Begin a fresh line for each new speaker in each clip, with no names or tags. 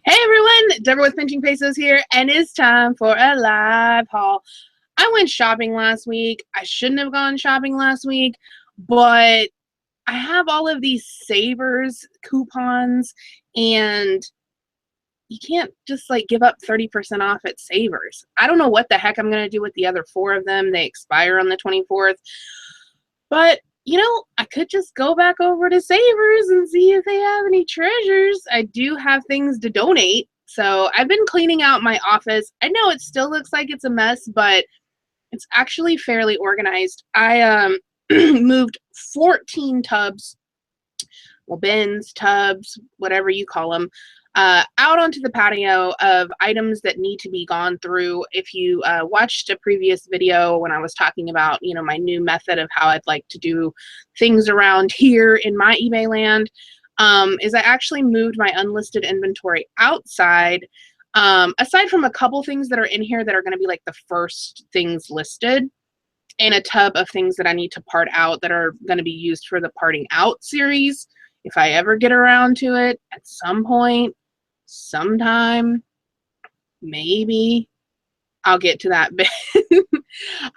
Hey everyone, Deborah with Pinching Pesos here, and it's time for a live haul. I went shopping last week. I shouldn't have gone shopping last week, but I have all of these Savers coupons, and you can't just like give up 30% off at Savers. I don't know what the heck I'm going to do with the other 4 of them. They expire on the 24th, but you know, I could just go back over to Savers and see if they have any treasures. I do have things to donate. So I've been cleaning out my office. I know it still looks like it's a mess, but it's actually fairly organized. I moved 14 tubs, well, bins, tubs, whatever you call them, out onto the patio of items that need to be gone through. If you watched a previous video when I was talking about, you know, my new method of how I'd like to do things around here in my eBay land, is I actually moved my unlisted inventory outside, aside from a couple things that are in here that are going to be like the first things listed, and a tub of things that I need to part out that are going to be used for the parting out series. If I ever get around to it at some point, sometime, maybe I'll get to that bit.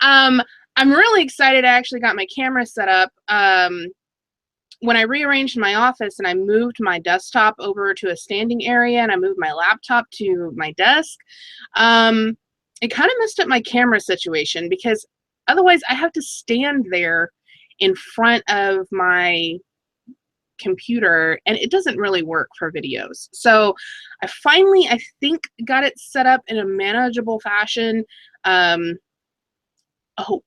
I'm really excited. I actually got my camera set up. When I rearranged my office and I moved my desktop over to a standing area and I moved my laptop to my desk, it kind of messed up my camera situation, because otherwise I have to stand there in front of my computer and it doesn't really work for videos. So I finally, I think, got it set up in a manageable fashion. I hope.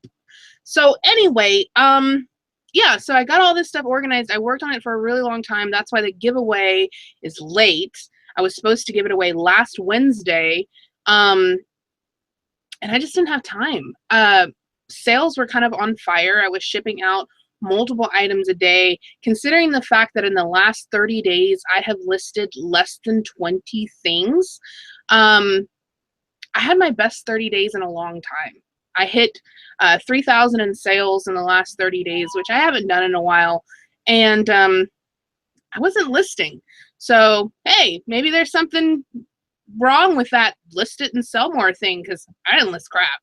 So anyway, yeah, so I got all this stuff organized. I worked on it for a really long time. That's why the giveaway is late. I was supposed to give it away last Wednesday, and I just didn't have time. Sales were kind of on fire. I was shipping out multiple items a day. Considering the fact that in the last 30 days I have listed less than 20 things, I had my best 30 days in a long time. I hit 3,000 in sales in the last 30 days, which I haven't done in a while, and I wasn't listing. So hey, maybe there's something wrong with that list it and sell more thing, because I didn't list crap.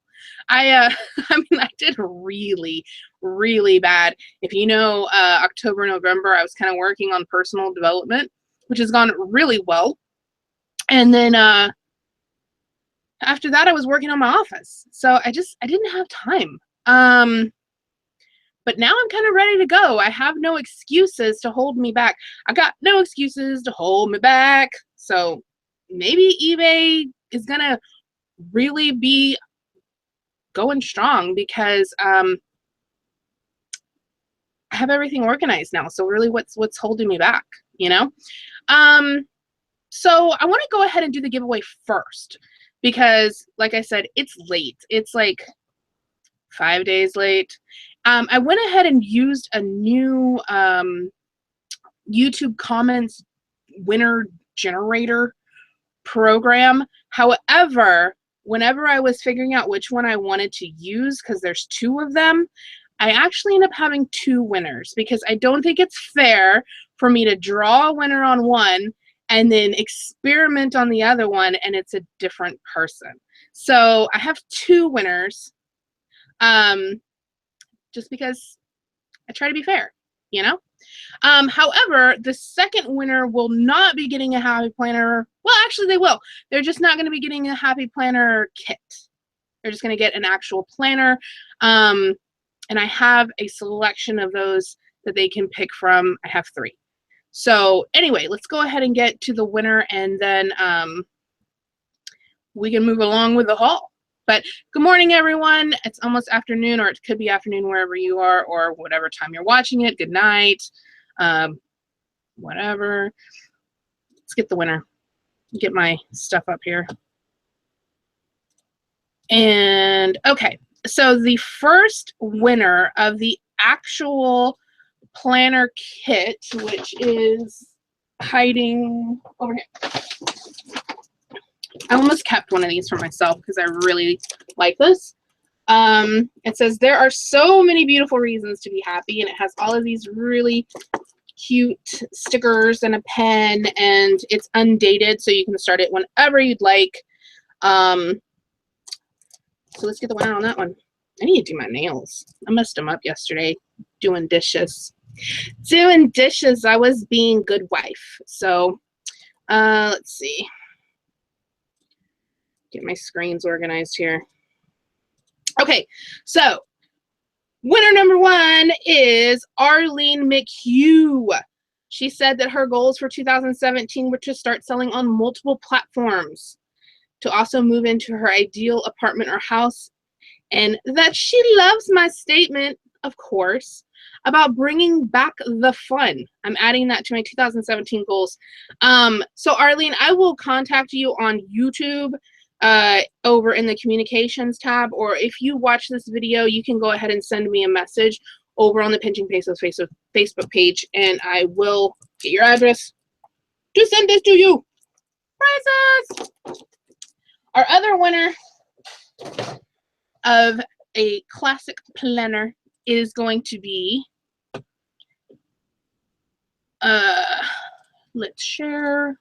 I mean, I did really, really bad. If you know, October, November, I was kind of working on personal development, which has gone really well. And then after that, I was working on my office. So I didn't have time. But now I'm kind of ready to go. I have no excuses to hold me back. I got no excuses to hold me back. So maybe eBay is going to really be going strong, because I have everything organized now. So really, what's holding me back, you know? So I want to go ahead and do the giveaway first, because like I said, it's late. It's like 5 days late. I went ahead and used a new YouTube comments winner generator program. However, whenever I was figuring out which one I wanted to use, because there's 2 of them, I actually end up having 2 winners, because I don't think it's fair for me to draw a winner on one and then experiment on the other one and it's a different person. So I have 2 winners, just because I try to be fair, you know? However, the second winner will not be getting a Happy Planner. Well, actually they will. They're just not going to be getting a Happy Planner kit. They're just going to get an actual planner. And I have a selection of those that they can pick from. I have 3. So anyway, let's go ahead and get to the winner, and then we can move along with the haul. But good morning, everyone. It's almost afternoon, or it could be afternoon wherever you are, or whatever time you're watching it. Good night. Whatever. Let's get the winner. Get my stuff up here. And okay, so the first winner of the actual planner kit, which is hiding over here. I almost kept one of these for myself because I really like this. It says, there are so many beautiful reasons to be happy, and it has all of these really cute stickers and a pen, and it's undated, so you can start it whenever you'd like. So let's get the winner on that one. I need to do my nails. I messed them up yesterday doing dishes. I was being good wife. So let's see. Get my screens organized here. Okay, so winner number one is Arlene McHugh. She said that her goals for 2017 were to start selling on multiple platforms, to also move into her ideal apartment or house, and that she loves my statement, of course, about bringing back the fun. I'm adding that to my 2017 goals. So Arlene, I will contact you on YouTube over in the communications tab, or if you watch this video, you can go ahead and send me a message over on the Pinching Pesos Facebook page, and I will get your address to send this to you. Prizes! Our other winner of a classic planner is going to be, let's share,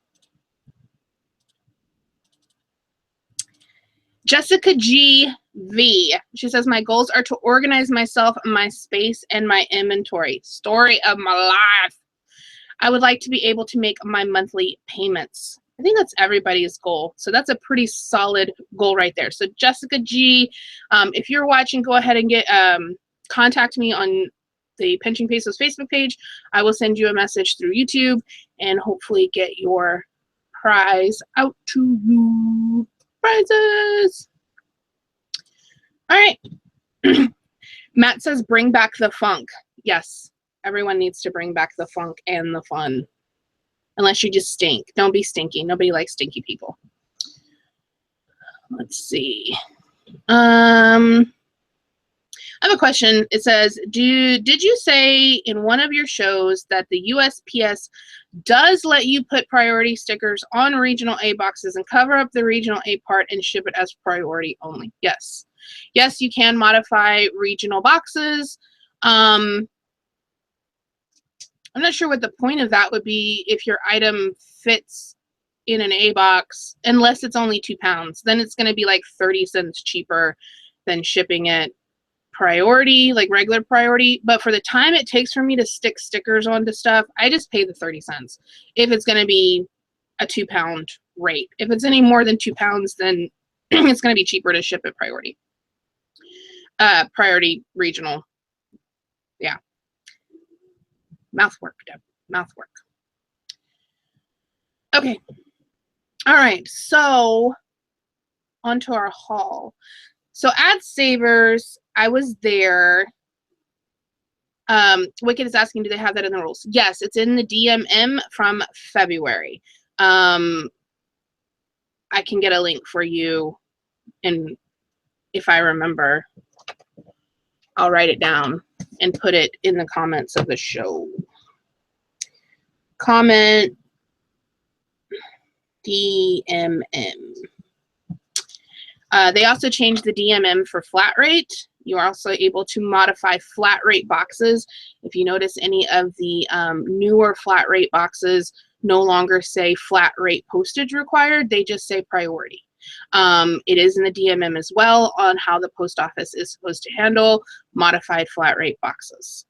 Jessica G.V. She says, my goals are to organize myself, my space, and my inventory. Story of my life. I would like to be able to make my monthly payments. I think that's everybody's goal. So that's a pretty solid goal right there. So Jessica G, if you're watching, go ahead and get contact me on the Pinching Pesos Facebook page. I will send you a message through YouTube and hopefully get your prize out to you. Prizes. All right. Matt says, bring back the funk. Yes, everyone needs to bring back the funk and the fun. Unless you just stink. Don't be stinky. Nobody likes stinky people. Let's see. I have a question. It says, did you say in one of your shows that the USPS does let you put priority stickers on regional A boxes and cover up the regional A part and ship it as priority only? Yes. Yes, you can modify regional boxes. I'm not sure what the point of that would be if your item fits in an A box, unless it's only 2 pounds. Then it's going to be like 30 cents cheaper than shipping it priority, like regular priority. But for the time it takes for me to stick stickers onto stuff, I just pay the 30 cents if it's going to be a 2 pound rate. If it's any more than 2 pounds, then it's going to be cheaper to ship it priority. Priority regional. Yeah. Mouth work, Deb. Mouth work. Okay. All right. So onto our haul. So Ad Savers, I was there. Wicked is asking, do they have that in the rules? Yes, it's in the DMM from February. I can get a link for you, and if I remember, I'll write it down and put it in the comments of the show. Comment DMM. They also changed the DMM for flat rate. You're also able to modify flat rate boxes. If you notice, any of the newer flat rate boxes no longer say flat rate postage required. They just say priority. It is in the DMM as well on how the post office is supposed to handle modified flat rate boxes.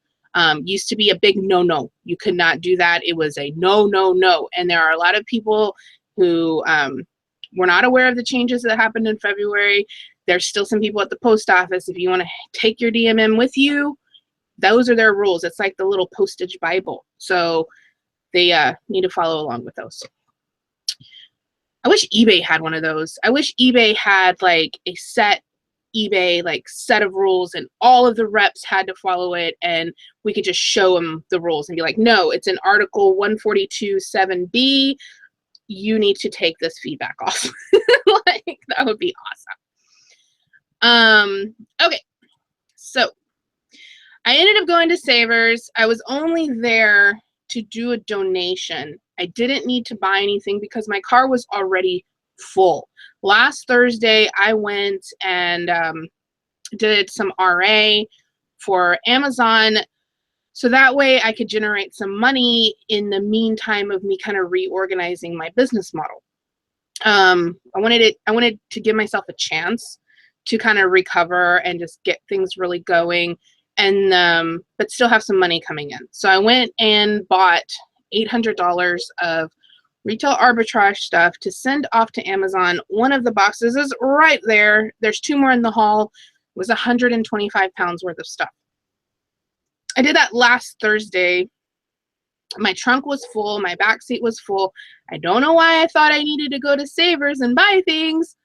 Used to be a big no-no. You could not do that. It was a no, no, no. And there are a lot of people who were not aware of the changes that happened in February. There's still some people at the post office. If you want to take your DMM with you, those are their rules. It's like the little postage Bible. So they need to follow along with those. I wish eBay had one of those. I wish eBay had like a set set of rules, and all of the reps had to follow it, and we could just show them the rules and be like, no, it's in Article 142.7b. You need to take this feedback off. Like, that would be awesome. Okay, so I ended up going to Savers. I was only there to do a donation. I didn't need to buy anything because my car was already full. Last Thursday, I went and did some RA for Amazon. So that way I could generate some money in the meantime of me kind of reorganizing my business model. I wanted to give myself a chance to kind of recover and just get things really going, and but still have some money coming in. So I went and bought $800 of retail arbitrage stuff to send off to Amazon. One of the boxes is right there. There's 2 more in the haul. It was 125 pounds worth of stuff. I did that last Thursday. My trunk was full. My back seat was full. I don't know why I thought I needed to go to Savers and buy things,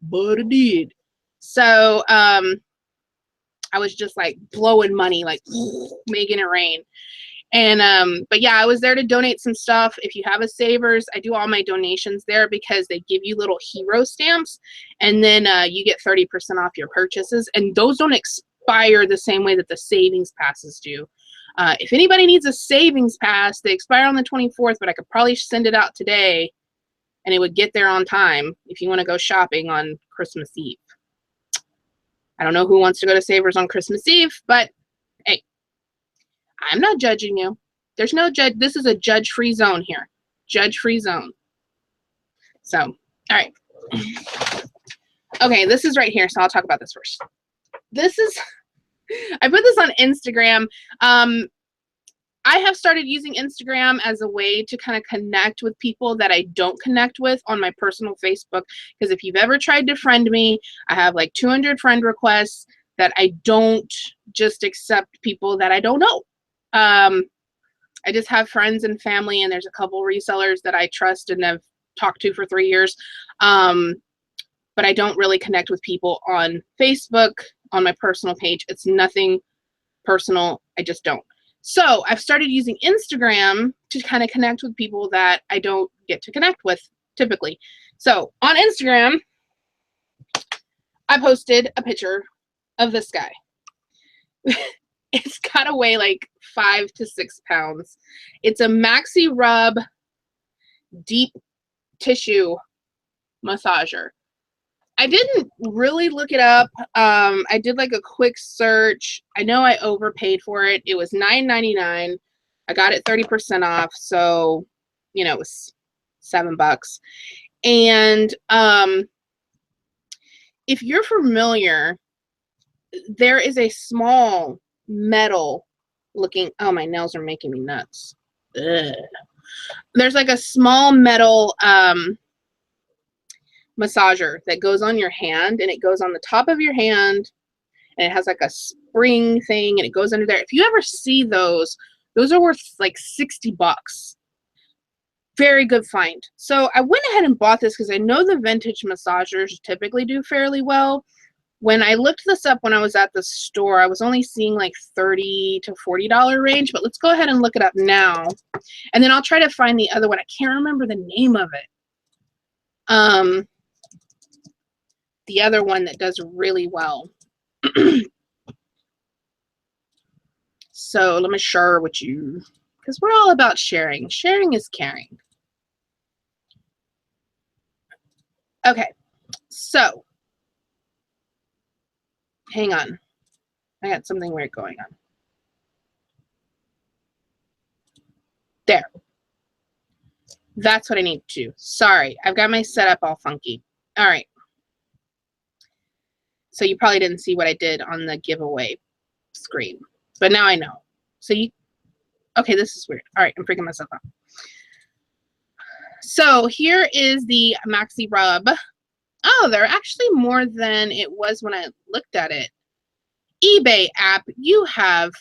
but I did. So I was just like blowing money, like making it rain. And but yeah, I was there to donate some stuff. If you have a Savers, I do all my donations there because they give you little hero stamps, and then you get 30% off your purchases, and those don't expire the same way that the savings passes do. If anybody needs a savings pass, they expire on the 24th, but I could probably send it out today and it would get there on time if you want to go shopping on Christmas Eve. I don't know who wants to go to Savers on Christmas Eve, but hey, I'm not judging you. There's no judge. This is a judge-free zone here. Judge-free zone. So, all right. Okay, this is right here, so I'll talk about this first. This is... I put this on Instagram. I have started using Instagram as a way to kind of connect with people that I don't connect with on my personal Facebook. Because if you've ever tried to friend me, I have like 200 friend requests that I don't just accept people that I don't know. I just have friends and family, and there's a couple resellers that I trust and have talked to for 3 years. But I don't really connect with people on Facebook, on my personal page. It's nothing personal. I just don't. So I've started using Instagram to kind of connect with people that I don't get to connect with typically. So on Instagram, I posted a picture of this guy. It's got to weigh like 5 to 6 pounds. It's a Maxi Rub deep tissue massager. I didn't really look it up. I did like a quick search. I know I overpaid for it. It was $9.99. I got it 30% off, so you know it was $7. And if you're familiar, there is a small metal looking. Oh, my nails are making me nuts. Ugh. There's like a small metal massager that goes on your hand, and it goes on the top of your hand, and it has like a spring thing, and it goes under there. If you ever see those are worth like $60. Very good find. So I went ahead and bought this because I know the vintage massagers typically do fairly well. When I looked this up when I was at the store, I was only seeing like $30 to $40 range, but let's go ahead and look it up now, and then I'll try to find the other one. I can't remember the name of it. The other one that does really well. So let me share with you, because we're all about sharing. Sharing is caring. Okay, so hang on. I got something weird going on. There. That's what I need to do. Sorry, I've got my setup all funky. All right. So you probably didn't see what I did on the giveaway screen, but now I know. So okay, this is weird. All right, I'm freaking myself out. So here is the Maxi Rub. Oh, they're actually more than it was when I looked at it. eBay app, you have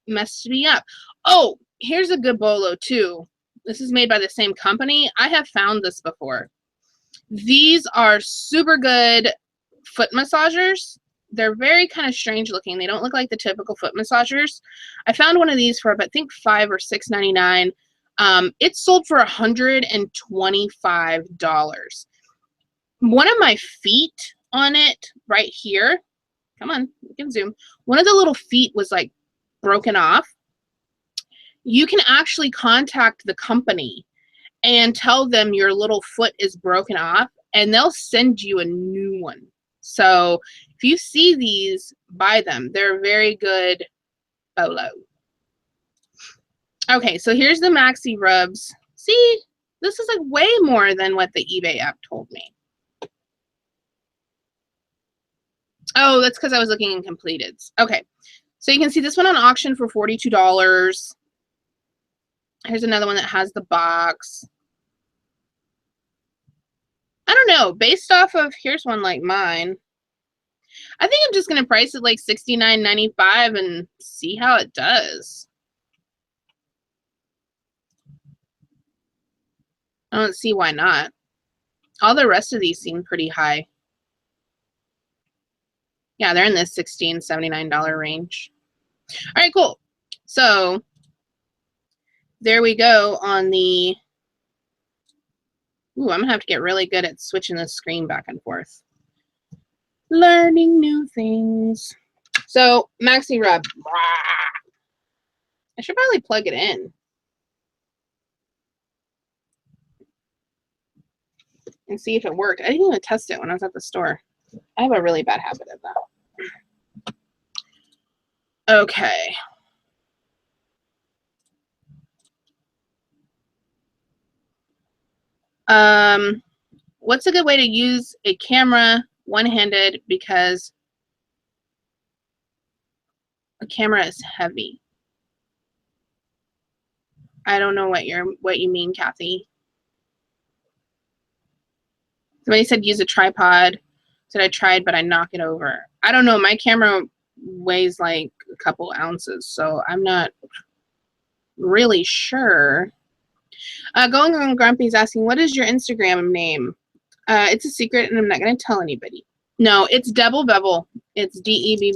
messed me up. Oh, here's a good bolo too. This is made by the same company. I have found this before. These are super good foot massagers. They're very kind of strange looking. They don't look like the typical foot massagers. I found one of these for about, I think, $5 or $6.99. It's sold for $125. One of my feet on it right here, come on, you can zoom. One of the little feet was like broken off. You can actually contact the company and tell them your little foot is broken off, and they'll send you a new one. So if you see these, buy them. They're very good bolo. Okay, so here's the maxi rubs. See, this is like way more than what the eBay app told me. Oh, that's because I was looking in completeds. Okay, so you can see this one on auction for $42. Here's another one that has the box. I don't know, based off of, here's one like mine. I think I'm just going to price it like $69.95 and see how it does. I don't see why not. All the rest of these seem pretty high. Yeah, they're in this $16, $79 range. All right, cool. So there we go on the, ooh, I'm gonna have to get really good at switching the screen back and forth. Learning new things. So maxi rub. I should probably plug it in and see if it worked. I didn't even test it when I was at the store. I have a really bad habit of that. Okay. What's a good way to use a camera one-handed because a camera is heavy? I don't know what you mean, Kathy. Somebody said use a tripod. Said I tried, but I knock it over. I don't know. My camera weighs like a couple ounces, so I'm not really sure. Going on Grumpy's asking, what is your Instagram name? It's a secret, and I'm not going to tell anybody. No, it's Double Bevel. It's DEBBLEBEBBLE.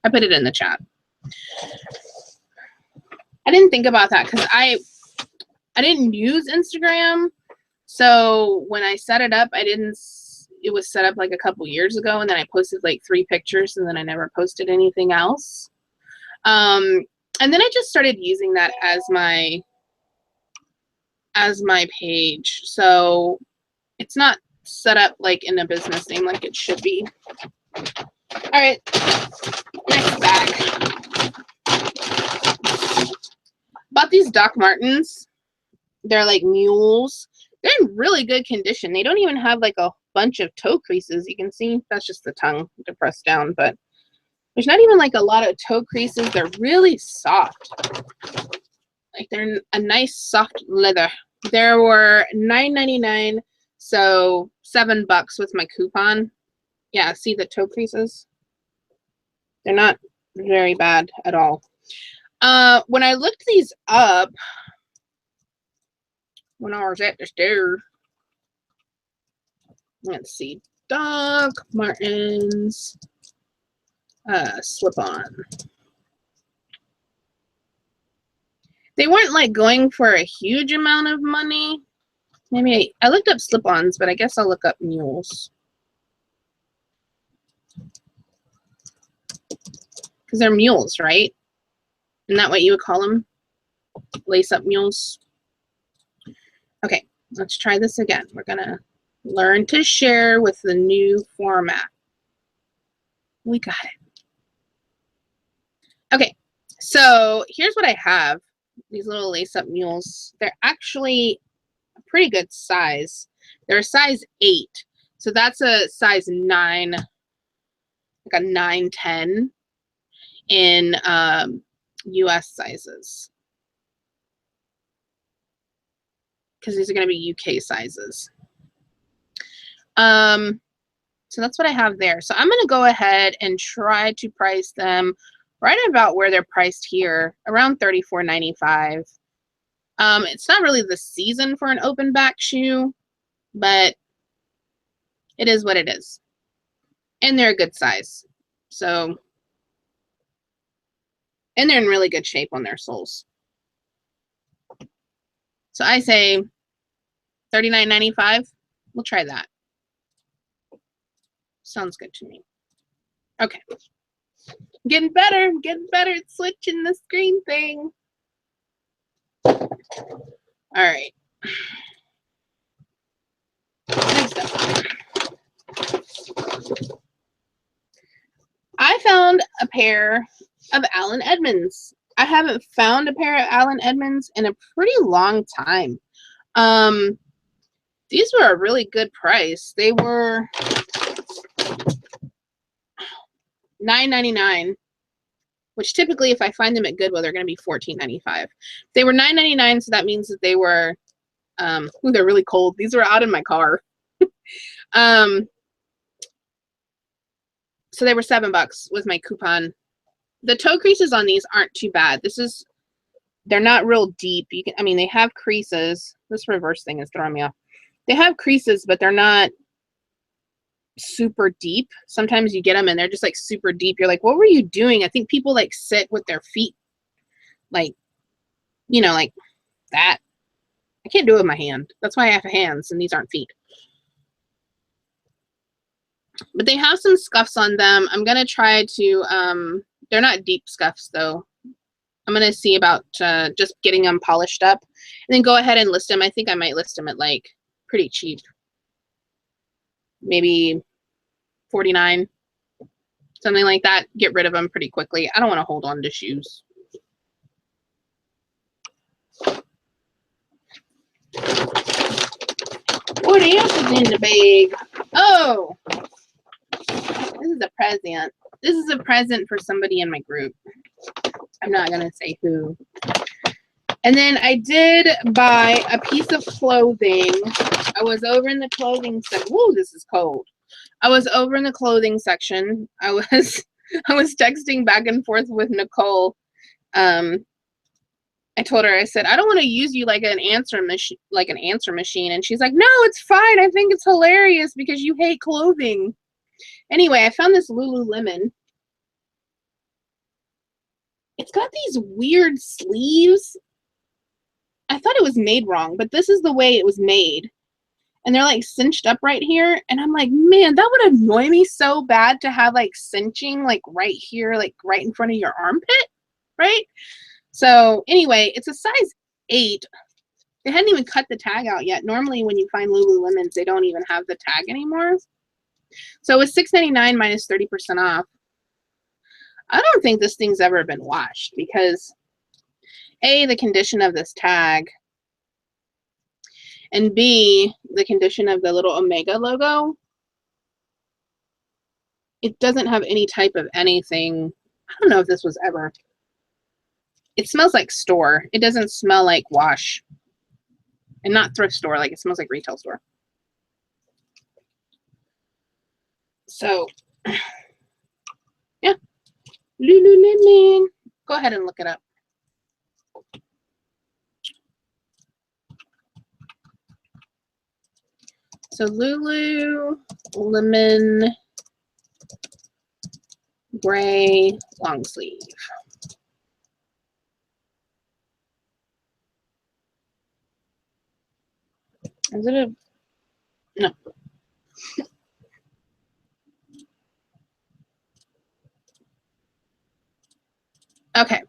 I put it in the chat. I didn't think about that because I didn't use Instagram. So when I set it up, it was set up like a couple years ago, and then I posted like 3 pictures, and then I never posted anything else. And then I just started using that as my page. So it's not set up like in a business name like it should be. All right, next bag. Bought these Doc Martens. They're like mules. They're in really good condition. They don't even have like a bunch of toe creases. You can see that's just the tongue to press down, but there's not even like a lot of toe creases. They're really soft. Like they're a nice soft leather. There were $9.99, so $7 with my coupon. Yeah, see the toe creases? They're not very bad at all. When I looked these up, when I was at the store, let's see, Doc Martens slip-on. They weren't like going for a huge amount of money. Maybe I looked up slip-ons, but I guess I'll look up mules. Because they're mules, right? Isn't that what you would call them? Lace-up mules. Okay, let's try this again. We're gonna learn to share with the new format. We got it. Okay, so here's what I have. These little lace-up mules. They're actually a pretty good size. They're a size 8. So that's a size 9, like a 9-10 in US sizes. Because these are going to be UK sizes. So that's what I have there. So I'm going to go ahead and try to price them right about where they're priced here, around $34.95. It's not really the season for an open back shoe, but it is what it is. And they're a good size. So, and they're in really good shape on their soles. So I say $39.95. We'll try that. Sounds good to me. Okay. Getting better at switching the screen thing. All right. Next up. I found a pair of Allen Edmonds. I haven't found a pair of Allen Edmonds in a pretty long time. These were a really good price. They were $9.99, which typically if I find them at Goodwill, they're going to be $14.95. They were $9.99, so that means that they were, ooh, they're really cold. These were out in my car. So they were $7 with my coupon. The toe creases on these aren't too bad. They're not real deep. You can, I mean, they have creases. This reverse thing is throwing me off. They have creases, but they're not super deep. Sometimes you get them and they're just like super deep. You're like, what were you doing? I think people like sit with their feet, like, you know, like that. I can't do it with my hand. That's why I have hands and these aren't feet. But they have some scuffs on them. I'm going to try to, they're not deep scuffs though. I'm going to see about just getting them polished up and then go ahead and list them. I think I might list them at like pretty cheap. Maybe $49, something like that. Get rid of them pretty quickly. I don't want to hold on to shoes. What else is in the bag? Oh, this is a present. This is a present for somebody in my group. I'm not going to say who. And then I did buy a piece of clothing. I was over in the clothing section. Whoa, this is cold. I was over in the clothing section. I was texting back and forth with Nicole. I told her, I said, I don't want to use you like an answer machine. And she's like, no, it's fine. I think it's hilarious because you hate clothing. Anyway, I found this Lululemon. It's got these weird sleeves. I thought it was made wrong, but this is the way it was made. And they're like cinched up right here. And I'm like, man, that would annoy me so bad to have like cinching like right here, like right in front of your armpit, right? So anyway, it's a size 8. They hadn't even cut the tag out yet. Normally when you find Lululemons, they don't even have the tag anymore. So it was $6.99 minus 30% off. I don't think this thing's ever been washed because A, the condition of this tag, and B, the condition of the little Omega logo. It doesn't have any type of anything. I don't know if this was ever. It smells like store. It doesn't smell like wash. And not thrift store, like it smells like retail store. So, yeah. Lululemon. Go ahead and look it up. So Lululemon gray long sleeve. Is it a, no. Okay.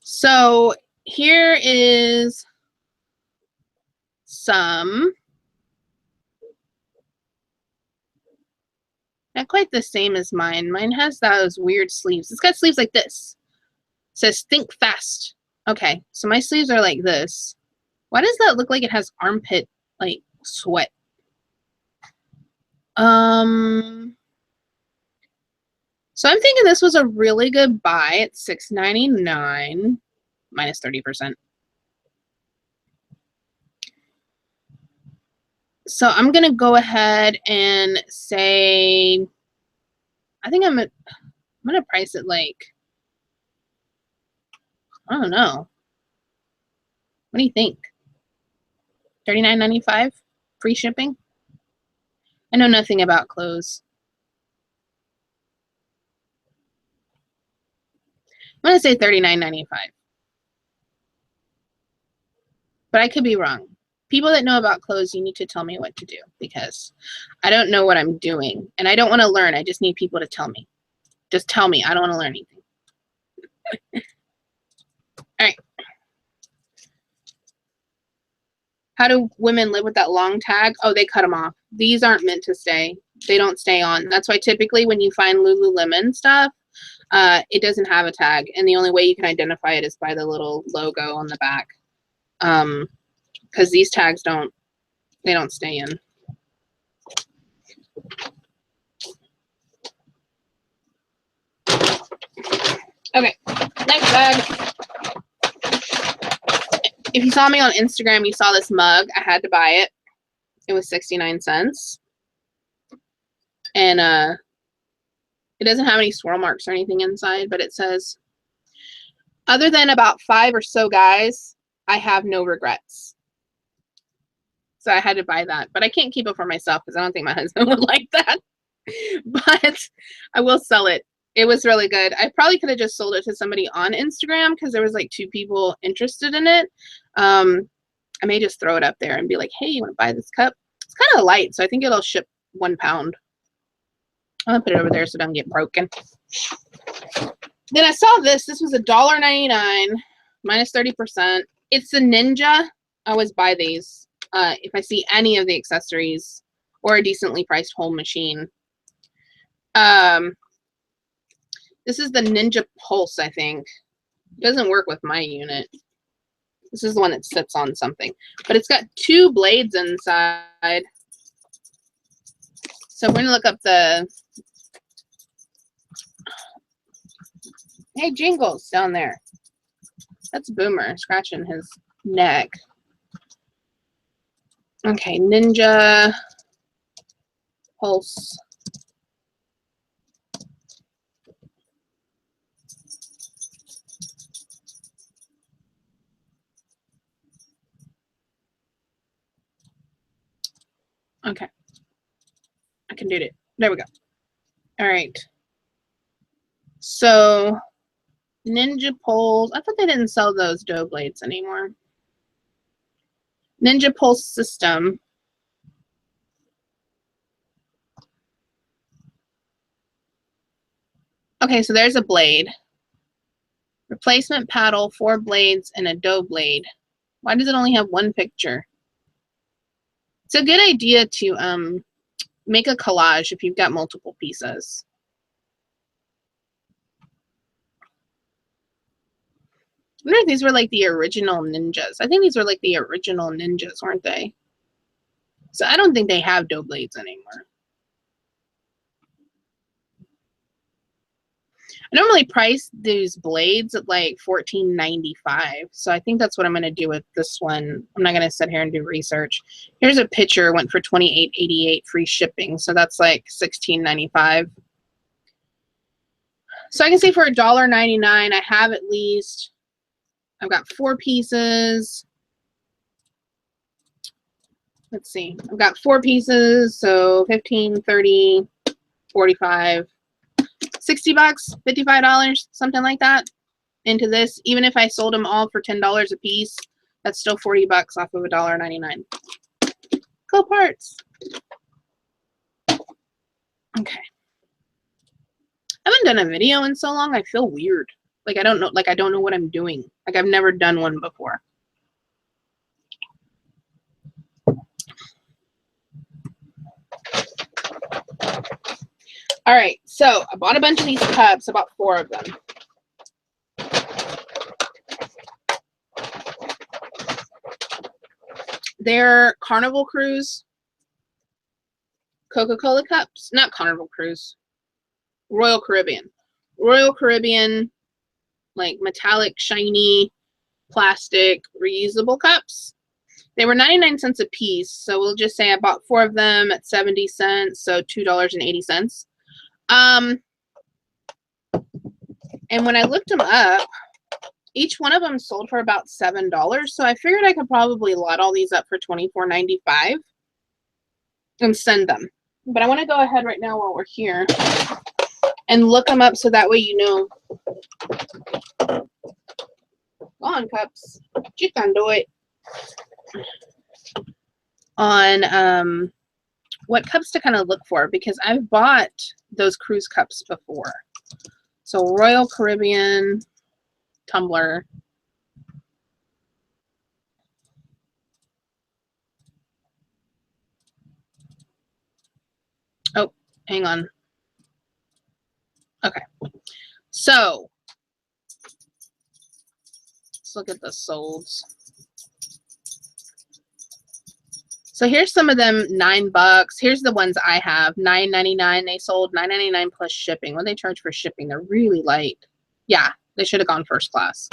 So here is some, not quite the same as mine. Mine has those weird sleeves. It's got sleeves like this. It says think fast. Okay, so my sleeves are like this. Why does that look like it has armpit, like, sweat? So I'm thinking this was a really good buy at $6.99 minus 30%. So I'm going to go ahead and say, I think I'm going to price it like, I don't know. What do you think? $39.95 free shipping? I know nothing about clothes. I'm going to say $39.95. But I could be wrong. People that know about clothes, you need to tell me what to do because I don't know what I'm doing. And I don't want to learn. I just need people to tell me. Just tell me. I don't want to learn anything. All right. How do women live with that long tag? Oh, they cut them off. These aren't meant to stay. They don't stay on. That's why typically when you find Lululemon stuff, It doesn't have a tag, and the only way you can identify it is by the little logo on the back. Because these tags don't stay in. Okay, next bag. If you saw me on Instagram, you saw this mug. I had to buy it. It was 69 cents. And it doesn't have any swirl marks or anything inside, but it says, other than about 5 or so guys, I have no regrets. So I had to buy that, but I can't keep it for myself because I don't think my husband would like that. But I will sell it. It was really good. I probably could have just sold it to somebody on Instagram because there was like 2 people interested in it. I may just throw it up there and be like, hey, you want to buy this cup? It's kind of light, so I think it'll ship 1 pound. I'm gonna put it over there so it doesn't get broken. Then I saw this. This was $1.99 minus 30%. It's the Ninja. I always buy these if I see any of the accessories or a decently priced home machine. This is the Ninja Pulse, I think. It doesn't work with my unit. This is the one that sits on something. But it's got 2 blades inside. So we're going to look up the... Hey, Jingles down there. That's Boomer scratching his neck. Okay, Ninja Pulse. Okay. I can do it. There we go. All right. So, Ninja Pulse. I thought they didn't sell those dough blades anymore. Ninja Pulse system. Okay, so there's a blade. Replacement paddle, 4 blades, and a dough blade. Why does it only have 1 picture? It's a good idea to make a collage if you've got multiple pieces. I wonder if these were like the original Ninjas. I think these were like the original Ninjas, weren't they? So I don't think they have dough blades anymore. I normally price these blades at like $14.95. So I think that's what I'm going to do with this one. I'm not going to sit here and do research. Here's a picture, went for $28.88 free shipping. So that's like $16.95. So I can say for $1.99, I have at least, I've got 4 pieces. Let's see, I've got 4 pieces. So 15, 30, 45. $60, $55, something like that into this. Even if I sold them all for $10 a piece, that's still $40 off of $1.99. Cool parts. Okay. I haven't done a video in so long. I feel weird. Like I don't know what I'm doing. Like I've never done one before. All right, so I bought a bunch of these cups, about 4 of them. They're Carnival Cruise Coca-Cola cups. Not Carnival Cruise. Royal Caribbean. Royal Caribbean, like metallic, shiny, plastic, reusable cups. They were 99 cents a piece, so we'll just say I bought 4 of them at 70 cents, so $2.80. And when I looked them up, each one of them sold for about $7, so I figured I could probably lot all these up for $24.95 and send them. But I want to go ahead right now while we're here and look them up so that way you know. Go on, cups. You can do it. On what cups to kind of look for, because I've bought those cruise cups before. So Royal Caribbean, Tumbler. Oh, hang on. Okay. So let's look at the solds. So here's some of them, $9. Here's the ones I have, $9.99. They sold $9.99 plus shipping. What do they charge for shipping? They're really light. Yeah, they should have gone first class.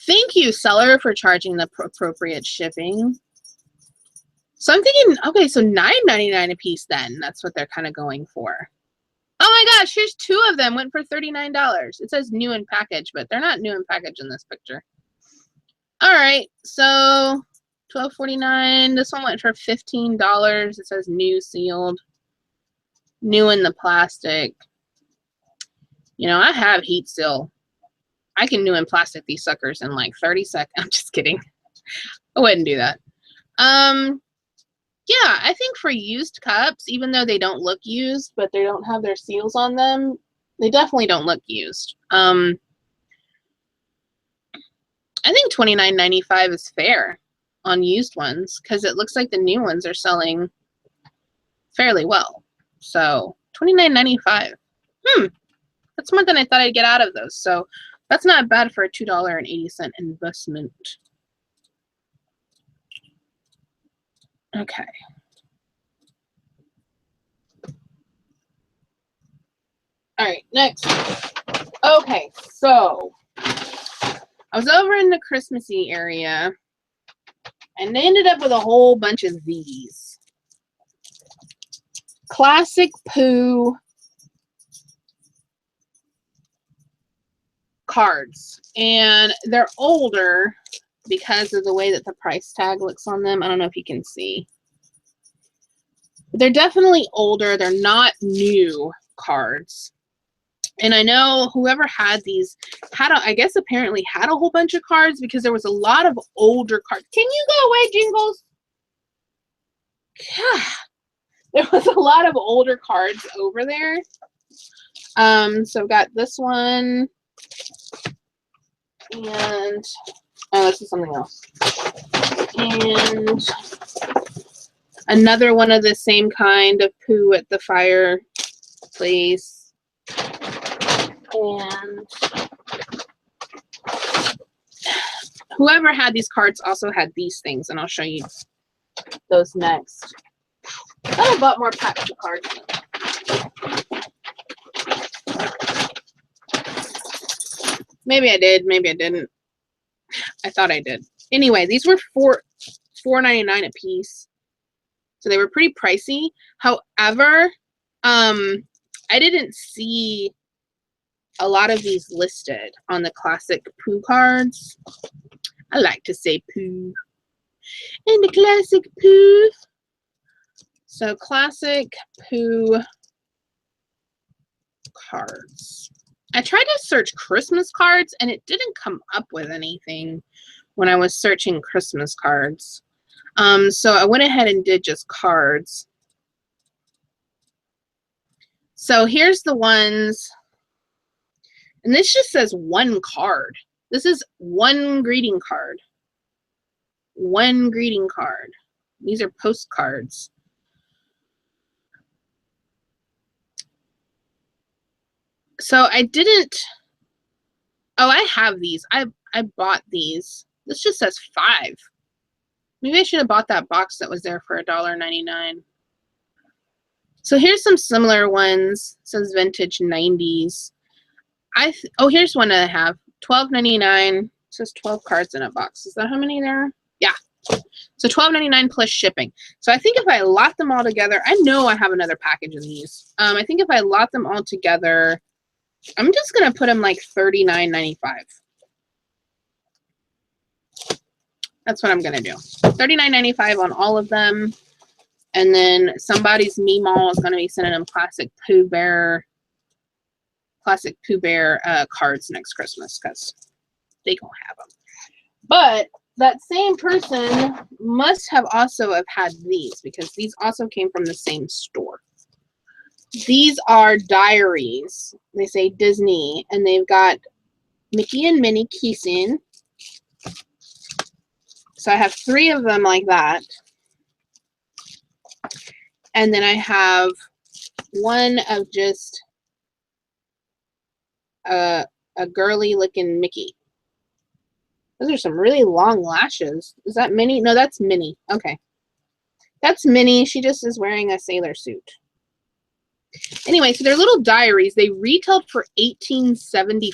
Thank you, seller, for charging the appropriate shipping. So I'm thinking, okay, so $9.99 a piece then. That's what they're kind of going for. Oh my gosh, here's 2 of them. Went for $39. It says new in package, but they're not new in package in this picture. All right, so $12.49. This one went for $15. It says new sealed. New in the plastic. You know, I have heat seal. I can new in plastic these suckers in like 30 seconds. I'm just kidding. I wouldn't do that. Yeah, I think for used cups, even though they don't look used, but they don't have their seals on them, they definitely don't look used. I think $29.95 is fair on used ones because it looks like the new ones are selling fairly well. So $29.95. That's more than I thought I'd get out of those. So that's not bad for a $2.80 investment. Okay. All right, next. Okay, so I was over in the Christmassy area and they ended up with a whole bunch of these. Classic Pooh cards. And they're older because of the way that the price tag looks on them. I don't know if you can see. But they're definitely older. They're not new cards. And I know whoever had these had, I guess apparently had a whole bunch of cards because there was a lot of older cards. Can you go away, Jingles? Yeah. There was a lot of older cards over there. So I've got this one. And, oh, this is something else. And another one of the same kind of Pooh at the fireplace. And whoever had these cards also had these things, and I'll show you those next. I bought more packs of cards. Maybe I did, maybe I didn't. I thought I did. Anyway, these were $4.99 a piece. So they were pretty pricey. However, I didn't see a lot of these listed on the classic Pooh cards. I like to say Pooh. And the classic Pooh. So classic Pooh cards. I tried to search Christmas cards and it didn't come up with anything when I was searching Christmas cards. So I went ahead and did just cards. So here's the ones. And this just says one card. This is one greeting card. One greeting card. These are postcards. So I didn't. Oh, I have these. I bought these. This just says 5. Maybe I should have bought that box that was there for $1.99. So here's some similar ones. It says vintage 90s. Oh, here's one that I have. $12.99. It says 12 cards in a box. Is that how many there are? Yeah. So $12.99 plus shipping. So I think if I lot them all together, I know I have another package of these. I think if I lot them all together, I'm just going to put them like $39.95. That's what I'm going to do. $39.95 on all of them. And then somebody's Meemaw is going to be sending them classic Pooh Bear cards next Christmas because they gonna have them. But that same person must have also have had these because these also came from the same store. These are diaries. They say Disney, and they've got Mickey and Minnie kissing. So I have 3 of them like that. And then I have one of just a girly looking Mickey. Those are some really long lashes. Is that Minnie? No, that's Minnie. Okay. That's Minnie. She just is wearing a sailor suit. Anyway, so they're little diaries. They retailed for $18.75.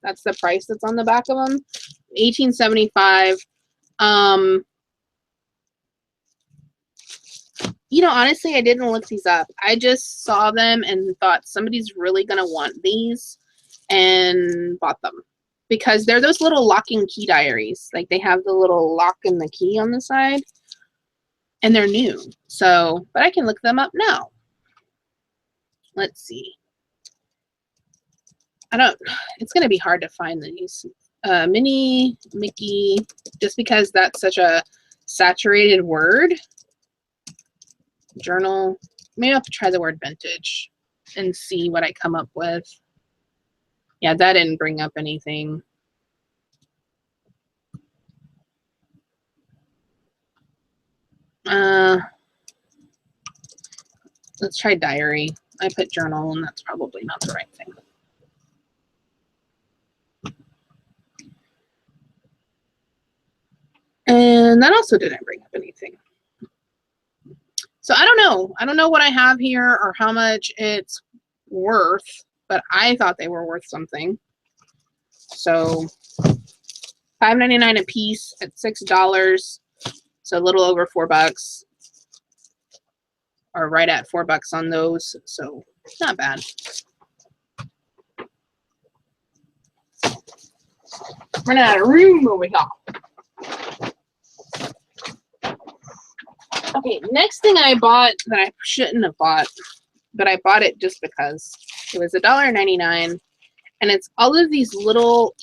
That's the price that's on the back of them. $18.75. You know, honestly, I didn't look these up. I just saw them and thought somebody's really going to want these and bought them. Because they're those little locking key diaries. Like, they have the little lock and the key on the side. And they're new. So, but I can look them up now. Let's see. It's going to be hard to find these. Minnie, Mickey, just because that's such a saturated word. Journal. Maybe I'll have to try the word vintage and see what I come up with. Yeah, that didn't bring up anything. Let's try diary. I put journal, and that's probably not the right thing. And that also didn't bring up anything. So I don't know. I don't know what I have here or how much it's worth, but I thought they were worth something. So $5.99 a piece at $6. So a little over $4. Or right at $4 on those. So not bad. Running out of room over here. Okay, next thing I bought that I shouldn't have bought, but I bought it just because. It was $1.99, and it's all of these little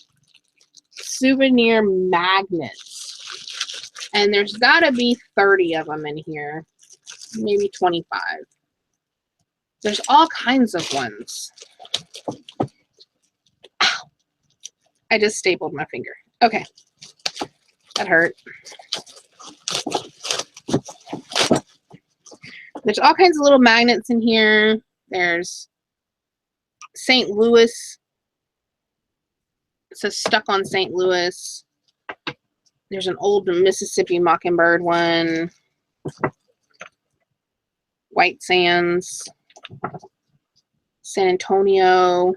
souvenir magnets. And there's got to be 30 of them in here, maybe 25. There's all kinds of ones. Ow. I just stapled my finger. Okay, that hurt. There's all kinds of little magnets in here. There's St. Louis. It says stuck on St. Louis. There's an old Mississippi Mockingbird one. White Sands. San Antonio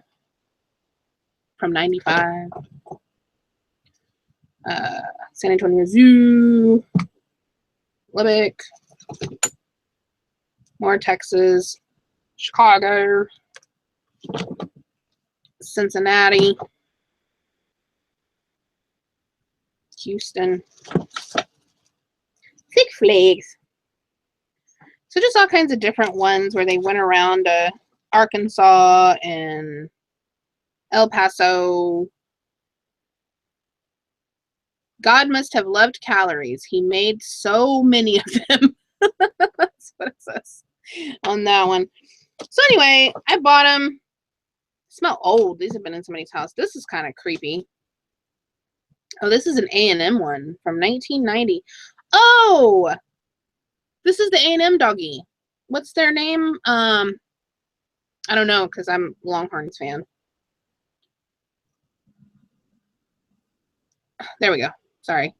from 95. San Antonio Zoo. Lubbock. More Texas, Chicago, Cincinnati, Houston, Six Flags. So just all kinds of different ones where they went around Arkansas and El Paso. God must have loved calories. He made so many of them. That's what it says on that one. So anyway, I bought them. They smell old. These have been in somebody's house. This is kind of creepy. Oh, this is an A&M one from 1990. Oh, this is the A&M doggy. What's their name? I don't know because I'm a Longhorns fan. There we go. Sorry.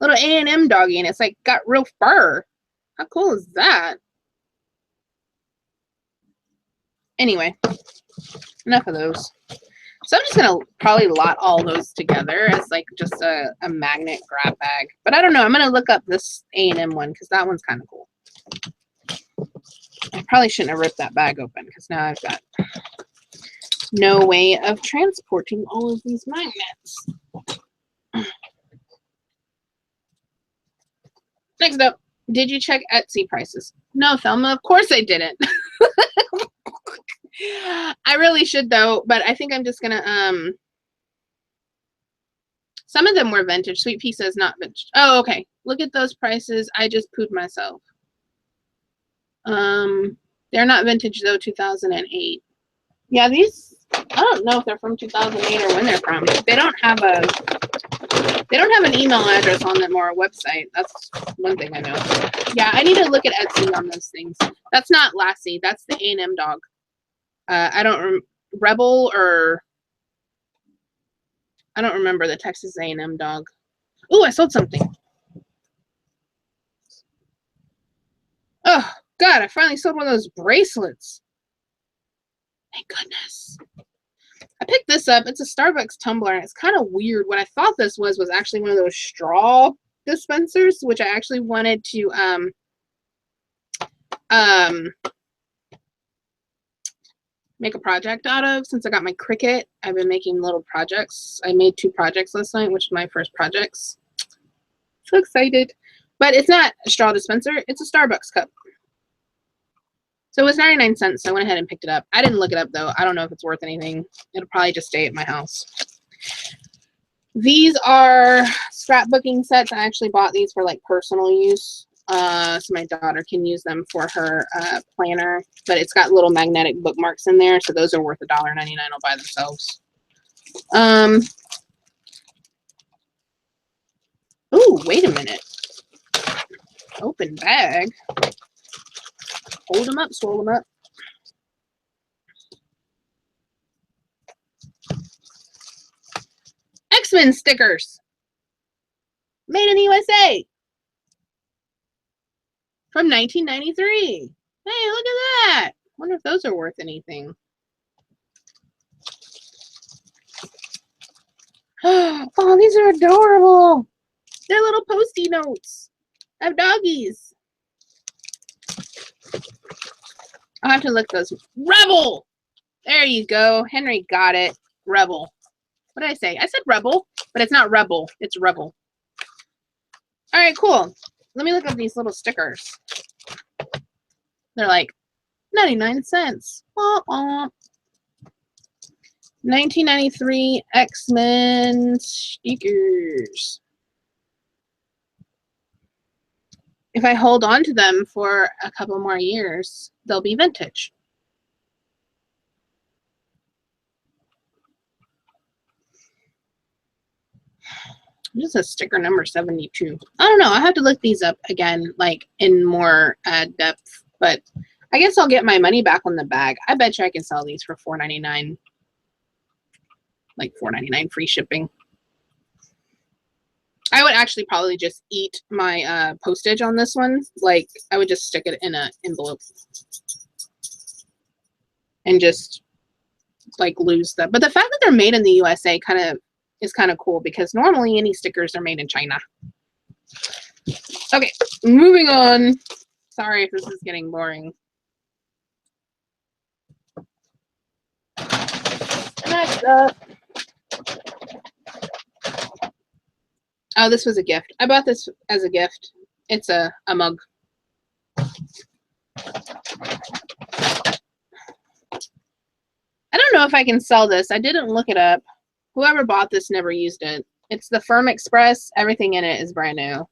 Little A&M doggy, and it's like got real fur. How cool is that? Anyway, enough of those. So I'm just gonna probably lot all those together as like just a magnet grab bag. But I don't know. I'm gonna look up this A&M one because that one's kind of cool. I probably shouldn't have ripped that bag open because now I've got no way of transporting all of these magnets. Next up, did you check Etsy prices? No, Thelma, of course I didn't. I really should though, but I think I'm just gonna some of them were vintage. Sweet Pea says not vintage. Oh, okay. Look at those prices. I just pooed myself. They're not vintage though, 2008. Yeah, these I don't know if they're from 2008 or when they're from. They don't have an email address on them or a website. That's one thing I know. Yeah, I need to look at Etsy on those things. That's not Lassie. That's the A&M dog. I don't Rebel, or I don't remember the Texas A&M dog. Ooh, I sold something. Oh, God, I finally sold one of those bracelets. Thank goodness. I picked this up. It's a Starbucks tumbler, and it's kind of weird. What I thought this was actually one of those straw dispensers, which I actually wanted to make a project out of. Since I got my Cricut, I've been making little projects. I made 2 projects last night, which are my first projects. So excited. But it's not a straw dispenser. It's a Starbucks cup. So it was 99 cents, so I went ahead and picked it up. I didn't look it up, though. I don't know if it's worth anything. It'll probably just stay at my house. These are scrapbooking sets. I actually bought these for, like, personal use. So my daughter can use them for her planner. But it's got little magnetic bookmarks in there, so those are worth $1.99 all by themselves. Ooh, wait a minute. Open bag. Hold them up, swirl them up. X-Men stickers. Made in the USA. From 1993. Hey, look at that. Wonder if those are worth anything. Oh, these are adorable. They're little Post-it notes of doggies. I'll have to look those. Rebel. There you go. Henry got it. Rebel. What did I say? I said Rebel, but it's not Rebel. It's Rebel. All right, cool. Let me look up these little stickers. They're like 99 cents. 1993 X-Men stickers. If I hold on to them for a couple more years, they'll be vintage. This is sticker number 72. I don't know. I'll have to look these up again, like in more depth. But I guess I'll get my money back on the bag. I bet you I can sell these for $4.99. Like $4.99 free shipping. I would actually probably just eat my postage on this one. Like, I would just stick it in an envelope and just like lose them. But the fact that they're made in the USA is kind of cool, because normally any stickers are made in China. Okay, moving on. Sorry if this is getting boring. Next up. Oh, this was a gift. I bought this as a gift. It's a mug. I don't know if I can sell this. I didn't look it up. Whoever bought this never used it. It's the Firm Express. Everything in it is brand new.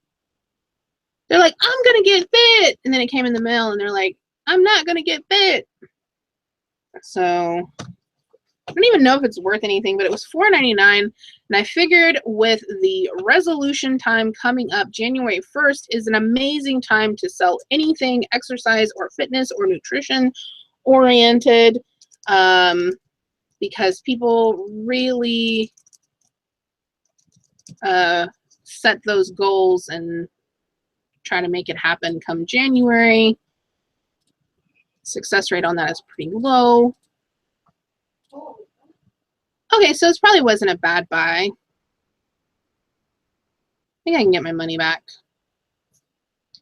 They're like, I'm going to get fit. And then it came in the mail and they're like, I'm not going to get fit. So I don't even know if it's worth anything, but it was $4.99, and I figured with the resolution time coming up, January 1st is an amazing time to sell anything exercise or fitness or nutrition oriented, because people really set those goals and try to make it happen come January. Success rate on that is pretty low. Okay, so this probably wasn't a bad buy. I think I can get my money back. I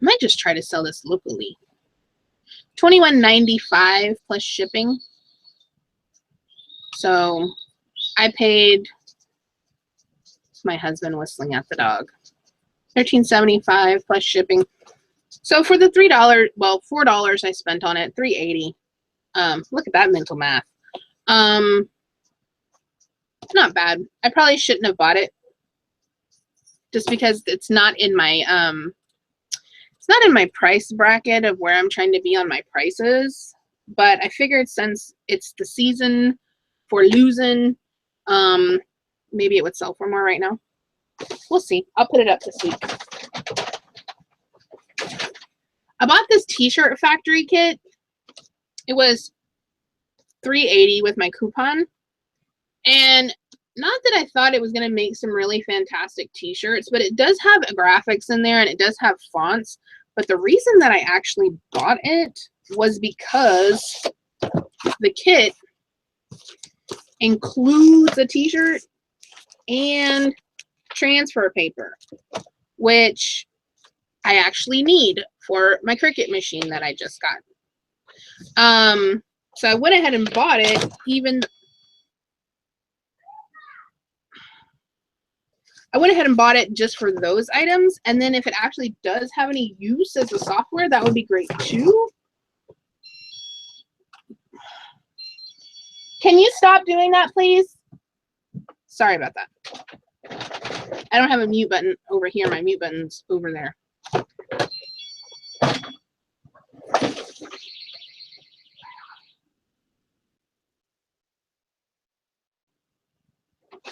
might just try to sell this locally. $21.95 plus shipping. So I paid my husband whistling at the dog. $13.75 plus shipping. So for the $3, well, $4 I spent on it, $3.80. Look at that mental math. Not bad. I probably shouldn't have bought it, just because it's not in my price bracket of where I'm trying to be on my prices. But I figured since it's the season for losing, maybe it would sell for more right now. We'll see. I'll put it up this week. I bought this t-shirt factory kit. It was $3.80 with my coupon. And not that I thought it was going to make some really fantastic t-shirts, but it does have graphics in there and it does have fonts. But the reason that I actually bought it was because the kit includes a t-shirt and transfer paper, which I actually need for my Cricut machine that I just got. So I went ahead and bought it, just for those items, and then if it actually does have any use as a software, that would be great too. Can you stop doing that, please? Sorry about that. I don't have a mute button over here. My mute button's over there.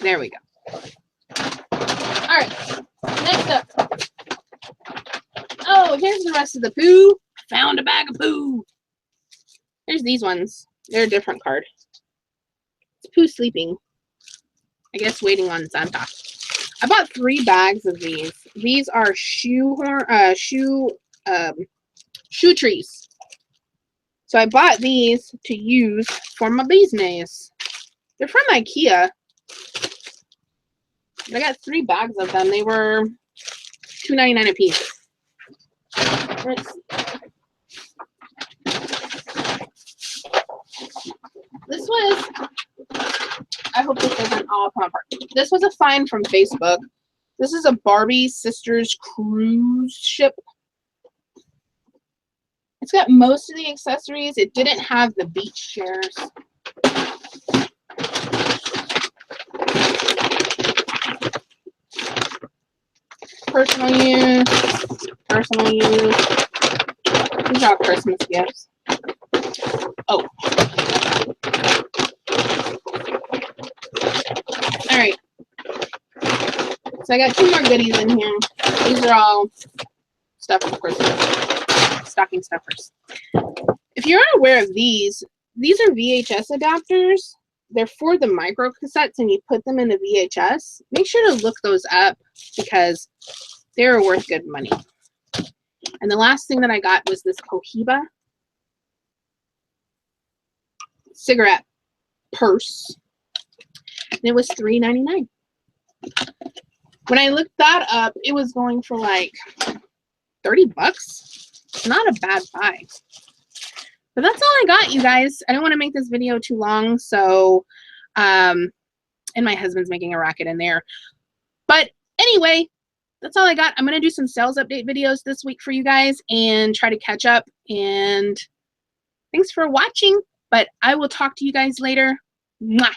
There we go. All right, next up. Oh, here's the rest of the poo. Found a bag of poo. Here's these ones. They're a different card. It's Pooh sleeping. I guess waiting on Santa. I bought 3 bags of these. These are shoe trees. So I bought these to use for my business. They're from IKEA. I got 3 bags of them. They were $2.99 a piece. Let's see. This was, I hope this doesn't all come apart. This was a find from Facebook. This is a Barbie Sisters cruise ship. It's got most of the accessories. It didn't have the beach chairs. Personal use. These are all Christmas gifts. Oh. All right. So I got 2 more goodies in here. These are all stuff for Christmas. Stocking stuffers. If you're unaware of these are Vhs adapters. They're for the micro cassettes and you put them in the VHS. Make sure to look those up because they're worth good money. And the last thing that I got was this Cohiba cigarette purse. And it was $3.99. When I looked that up, it was going for like 30 bucks. Not a bad buy. But that's all I got, you guys. I don't want to make this video too long, so and my husband's making a racket in there. But anyway, that's all I got. I'm going to do some sales update videos this week for you guys and try to catch up. And thanks for watching, but I will talk to you guys later. Mwah.